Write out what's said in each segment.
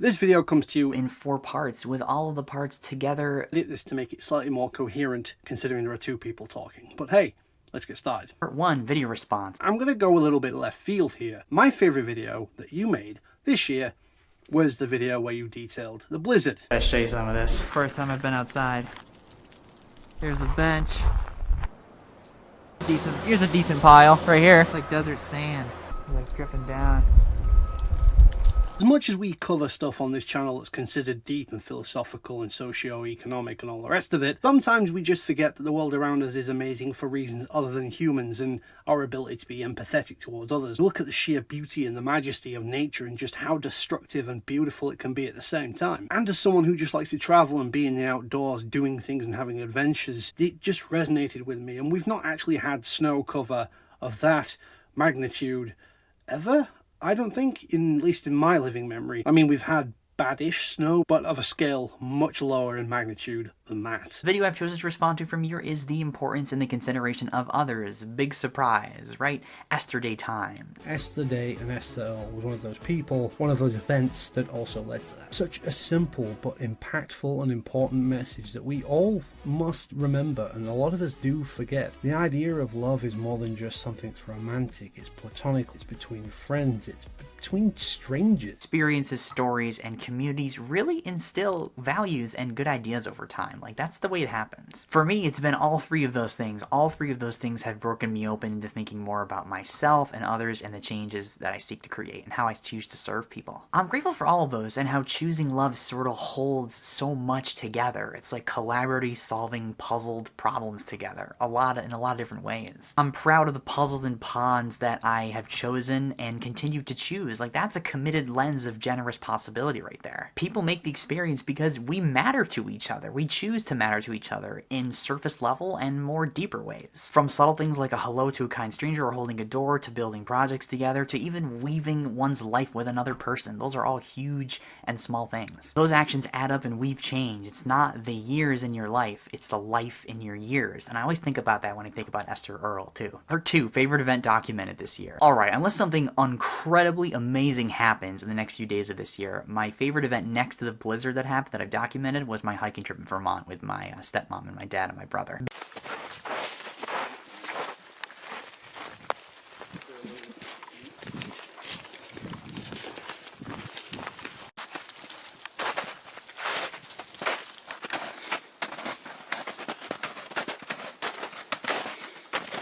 This video comes to you in 4 parts with all of the parts together. I did this to make it slightly more coherent considering there are 2 people talking. But hey, let's get started. Part 1, video response. I'm going to go a little bit left field here. My favourite video that you made this year was the video where you detailed the blizzard. I'll show you some of this. First time I've been outside. Here's a bench. Here's a decent pile right here. Like desert sand, like dripping down. As much as we cover stuff on this channel that's considered deep and philosophical and socio-economic and all the rest of it, sometimes we just forget that the world around us is amazing for reasons other than humans and our ability to be empathetic towards others. Look at the sheer beauty and the majesty of nature and just how destructive and beautiful it can be at the same time. And as someone who just likes to travel and be in the outdoors, doing things and having adventures, it just resonated with me. And we've not actually had snow cover of that magnitude ever. I don't think, at least in my living memory. I mean, we've had bad-ish snow, but of a scale much lower in magnitude than that. The video I've chosen to respond to from here is the importance and the consideration of others. Big surprise, right? Esther Day time. Esther Day and Esther Earl was one of those people, one of those events that also led to that. Such a simple but impactful and important message that we all must remember, and a lot of us do forget. The idea of love is more than just something that's romantic, it's platonic, it's between friends, it's between strangers. Experiences, stories, and communities really instill values and good ideas over time. Like, that's the way it happens. For me, it's been all 3 of those things. All 3 of those things have broken me open into thinking more about myself and others and the changes that I seek to create and how I choose to serve people. I'm grateful for all of those and how choosing love sort of holds so much together. It's like collaboratively solving puzzled problems together in a lot of different ways. I'm proud of the puzzles and ponds that I have chosen and continue to choose. Like, that's a committed lens of generous possibility right there. People make the experience because we matter to each other. We choose to matter to each other in surface level and more deeper ways. From subtle things like a hello to a kind stranger or holding a door, to building projects together, to even weaving one's life with another person. Those are all huge and small things. Those actions add up and weave change. It's not the years in your life, it's the life in your years. And I always think about that when I think about Esther Earl too. Part 2, favorite event documented this year. Alright, unless something incredibly amazing happens in the next few days of this year, my favorite event next to the blizzard that happened that I've documented was my hiking trip in Vermont with my stepmom and my dad and my brother.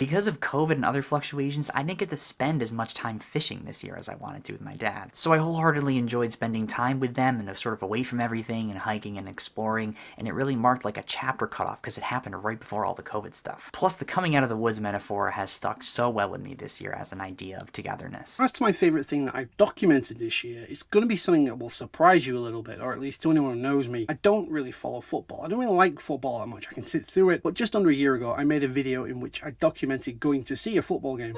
Because of COVID and other fluctuations, I didn't get to spend as much time fishing this year as I wanted to with my dad. So I wholeheartedly enjoyed spending time with them and sort of away from everything and hiking and exploring, and it really marked like a chapter cutoff because it happened right before all the COVID stuff. Plus, the coming out of the woods metaphor has stuck so well with me this year as an idea of togetherness. As to my favourite thing that I've documented this year, it's going to be something that will surprise you a little bit, or at least to anyone who knows me. I don't really follow football. I don't really like football that much. I can sit through it, but just under a year ago, I made a video in which I documented going to see a football game.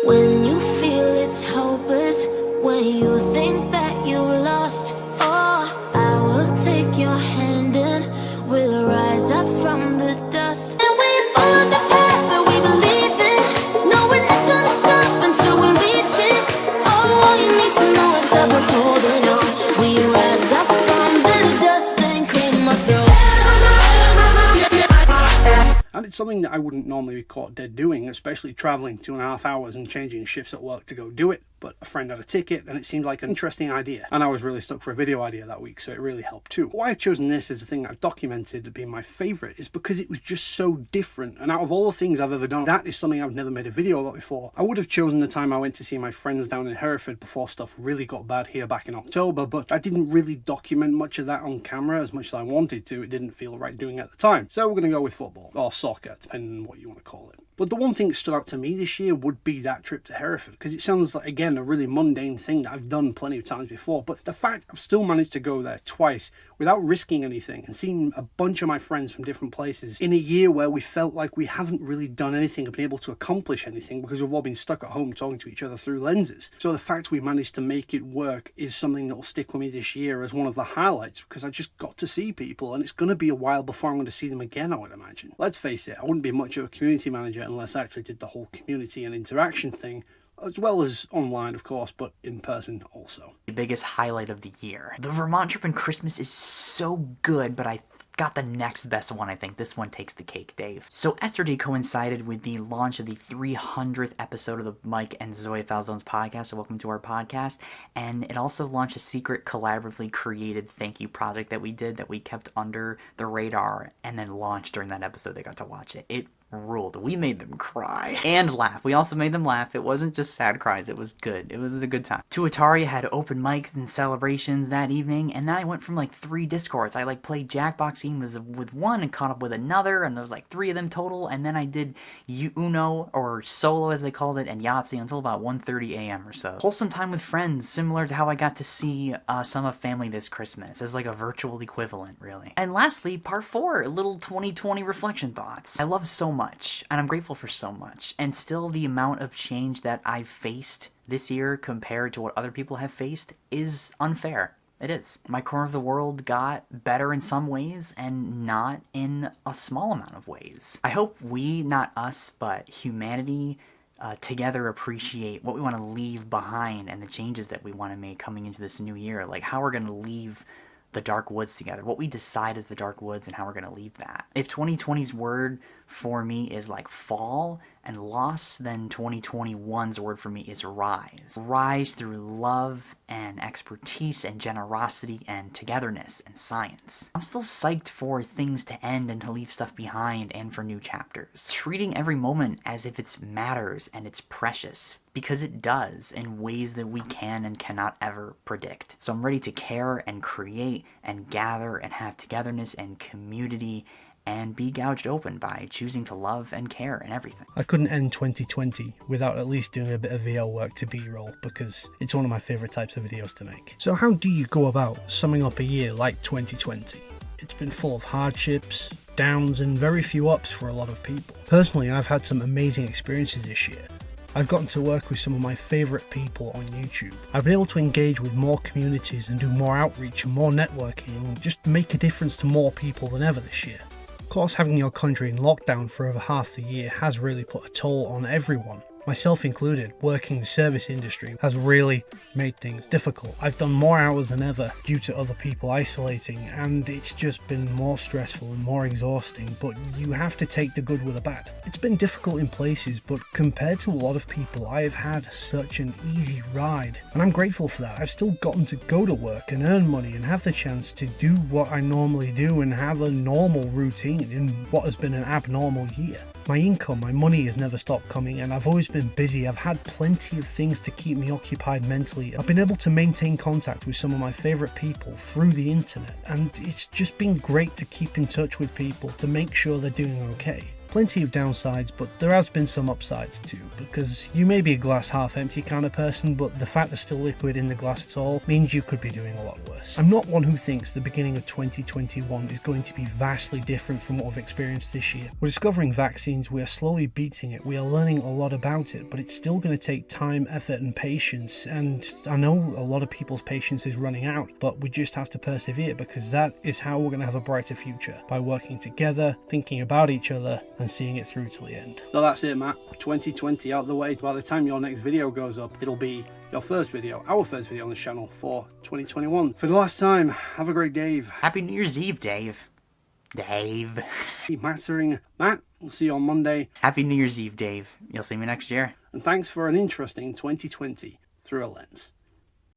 When you feel it's hopeless, when you think that you lost, oh, I will take your hand and we'll rise up from the dust. And we follow the path that we believe in. No, we're not gonna stop until we reach it. Oh, all you need to know is that we're holding on. We rise up from the dust and claim our throne. And it's something that I wouldn't normally be caught dead doing, especially travelling 2.5 hours and changing shifts at work to go do it. But a friend had a ticket and it seemed like an interesting idea. And I was really stuck for a video idea that week, so it really helped too. Why I've chosen this as the thing I've documented to be my favourite is because it was just so different. And out of all the things I've ever done, that is something I've never made a video about before. I would have chosen the time I went to see my friends down in Hereford before stuff really got bad here back in October, but I didn't really document much of that on camera as much as I wanted to. It didn't feel right doing it at the time. So we're going to go with football, or soccer, depending on what you want to call it. But the one thing that stood out to me this year would be that trip to Hereford, because it sounds like, again, a really mundane thing that I've done plenty of times before, but the fact I've still managed to go there twice without risking anything and seeing a bunch of my friends from different places in a year where we felt like we haven't really done anything or been able to accomplish anything because we've all been stuck at home talking to each other through lenses. So the fact we managed to make it work is something that will stick with me this year as one of the highlights, because I just got to see people, and it's going to be a while before I'm going to see them again, I would imagine. Let's face it, I wouldn't be much of a community manager unless I actually did the whole community and interaction thing as well as online, of course, but in person also. The biggest highlight of the year. The Vermont trip and Christmas is so good, but I got the next best one, I think. This one takes the cake, Dave. So yesterday coincided with the launch of the 300th episode of the Mike and Zoe Falzone's podcast, so welcome to our podcast, and it also launched a secret collaboratively created thank you project that we did that we kept under the radar and then launched during that episode. They got to watch it. It ruled. We made them cry and laugh. We also made them laugh. It wasn't just sad cries. It was good. It was a good time. Tuataria had open mics and celebrations that evening, and then I went from like 3 Discords. I like played Jackbox games with one and caught up with another, and there was like 3 of them total, and then I did Uno, or Solo as they called it, and Yahtzee until about 1:30 a.m. or so. Wholesome time with friends, similar to how I got to see some of family this Christmas, as like a virtual equivalent, really. And lastly, part 4, little 2020 reflection thoughts. I love so much, and I'm grateful for so much, and still the amount of change that I've faced this year compared to what other people have faced is unfair. It is. My corner of the world got better in some ways and not in a small amount of ways. I hope we, not us, but humanity, together appreciate what we want to leave behind and the changes that we want to make coming into this new year. Like how we're going to leave the dark woods together, what we decide is the dark woods and how we're going to leave that. If 2020's word for me is like fall and loss, then 2021's word for me is rise. Rise through love and expertise and generosity and togetherness and science. I'm still psyched for things to end and to leave stuff behind and for new chapters. Treating every moment as if it matters and it's precious. Because it does in ways that we can and cannot ever predict. So I'm ready to care and create and gather and have togetherness and community and be gouged open by choosing to love and care and everything. I couldn't end 2020 without at least doing a bit of VO work to B-roll, because it's one of my favourite types of videos to make. So how do you go about summing up a year like 2020? It's been full of hardships, downs, and very few ups for a lot of people. Personally, I've had some amazing experiences this year. I've gotten to work with some of my favourite people on YouTube. I've been able to engage with more communities and do more outreach and more networking and just make a difference to more people than ever this year. Of course, having your country in lockdown for over half the year has really put a toll on everyone. Myself included. Working in the service industry has really made things difficult. I've done more hours than ever due to other people isolating, and it's just been more stressful and more exhausting, but you have to take the good with the bad. It's been difficult in places, but compared to a lot of people, I have had such an easy ride, and I'm grateful for that. I've still gotten to go to work and earn money and have the chance to do what I normally do and have a normal routine in what has been an abnormal year. My income, my money has never stopped coming, and I've always been busy. I've had plenty of things to keep me occupied mentally. I've been able to maintain contact with some of my favourite people through the internet, and it's just been great to keep in touch with people to make sure they're doing okay. Plenty of downsides, but there has been some upsides too, because you may be a glass half empty kind of person, but the fact there's still liquid in the glass at all means you could be doing a lot worse. I'm not one who thinks the beginning of 2021 is going to be vastly different from what we've experienced this year. We're discovering vaccines, we are slowly beating it, we are learning a lot about it, but it's still going to take time, effort and patience, and I know a lot of people's patience is running out, but we just have to persevere, because that is how we're going to have a brighter future, by working together, thinking about each other, and seeing it through to the end. So that's it, Matt. 2020 out the way. By the time your next video goes up, it'll be your first video, our first video on the channel for 2021. For the last time, have a great Dave. Happy New Year's Eve, Dave. Dave. Keep mattering. Matt, we'll see you on Monday. Happy New Year's Eve, Dave. You'll see me next year. And thanks for an interesting 2020 through a lens.